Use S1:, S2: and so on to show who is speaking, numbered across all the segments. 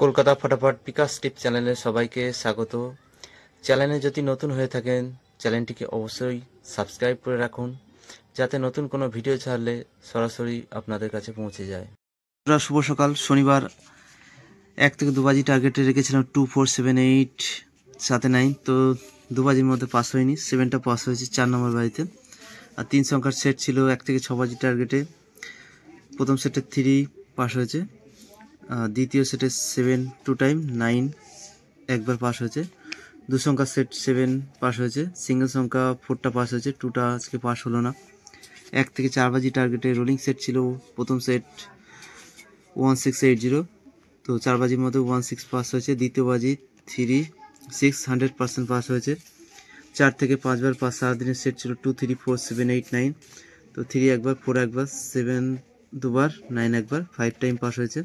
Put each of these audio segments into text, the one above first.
S1: কলকাতা ফটাফট বিকাশ টিপ চ্যানেলে সবাইকে স্বাগত। চ্যানেলে যদি নতুন হয়ে থাকেন চ্যানেলটিকে অবশ্যই সাবস্ক্রাইব করে রাখুন, যাতে নতুন কোনো ভিডিও ছাড়লে সরাসরি আপনাদের কাছে পৌঁছে যায়।
S2: শুভ সকাল। শনিবার 1 থেকে 2 বাজি টার্গেটে রেখেছিলাম 2478 সাথে 9, তো 2 বাজির মধ্যে পাস হয়নি। 7টা পাস হয়েছে 4 নম্বর বাজিতে। আর 3 সংখ্যার সেট ছিল 1 থেকে 6 বাজি টার্গেটে। প্রথম সেটে 3 পাস হয়েছে, দ্বিতীয় সেটে 7 2 টাইম, 9 একবার পাস হয়েছে। 2 সংখ্যার সেট 7 পাস হয়েছে, সিঙ্গেল সংখ্যা 4টা পাস হয়েছে, 2টা আজকে পাস হলো না। 1 থেকে 4 বাজি টার্গেটে রোলিং সেট ছিল, প্রথম সেট 1680, তো 4 বাজির মধ্যে 16 পাস হয়েছে। দ্বিতীয় বাজি 3 6 100% পাস হয়েছে। 4 থেকে 5 বার পাস। সারাদিনের সেট ছিল 2 3 4 7 8 9, তো 3 একবার, 4 একবার, 7 দুবার, 9 একবার, 5 টাইম পাস হয়েছে।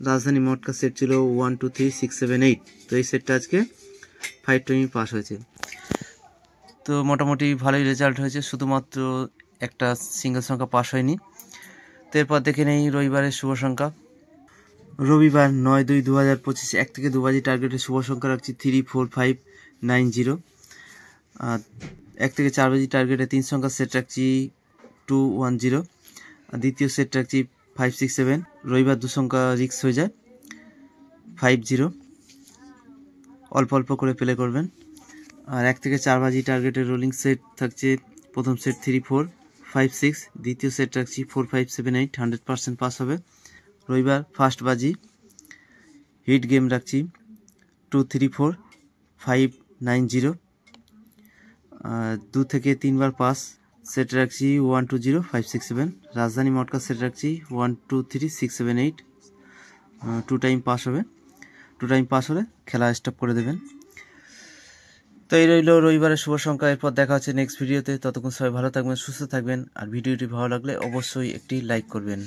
S2: রাজধানী মটকা সেট ছিল 1 2 3 6 7 8, তো এই সেটটা আজকে 5 টাইম পাস হয়েছে। তো মোটামুটি ভালোই রেজাল্ট হয়েছে, শুধুমাত্র একটা সিঙ্গেল সংখ্যা পাস হয়নি। তো এরপর দেখে নেই রবিবারের শুভ সংখ্যা। রবিবার 9/2/2025 1 থেকে 2 বাজি টার্গেটে শুভ সংখ্যা রাখছি 34590। 1 থেকে 4 বাজি টার্গেটে 3 সংখ্যার সেট রাখছি 210। দ্বিতীয় সেট রাখছি 567। রবিবার 2 সংখ্যা রিক্স হয়ে যায়, 50। অল্প অল্প করে প্লে করবেন। আর 1 থেকে 4 বাজি টার্গেটে রোলিং সেট থাকছে, প্রথম সেট 3 4 5 6, দ্বিতীয় সেট রাখছি 4 5 7 8, 100% পাস হবে। রবিবার ফার্স্ট বাজি হিট গেম রাখছি 2 3 4 5 9 0, 2 থেকে 3 বার পাস। সেট রাখছি 1 2 0 5 6 7। রাজধানী মটকা সেট রাখছি 1 2 3 6 7 8, 2 টাইম পাস হবে। 2 টাইম পাস হলে খেলা স্টপ করে দেবেন। তো এই রইল রবিবারের শুভ সংখ্যা। এরপর দেখা হচ্ছে নেক্সট ভিডিওতে। ততক্ষণ সবাই ভালো থাকবেন, সুস্থ থাকবেন। আর ভিডিওটি ভালো লাগলে অবশ্যই একটি লাইক করবেন।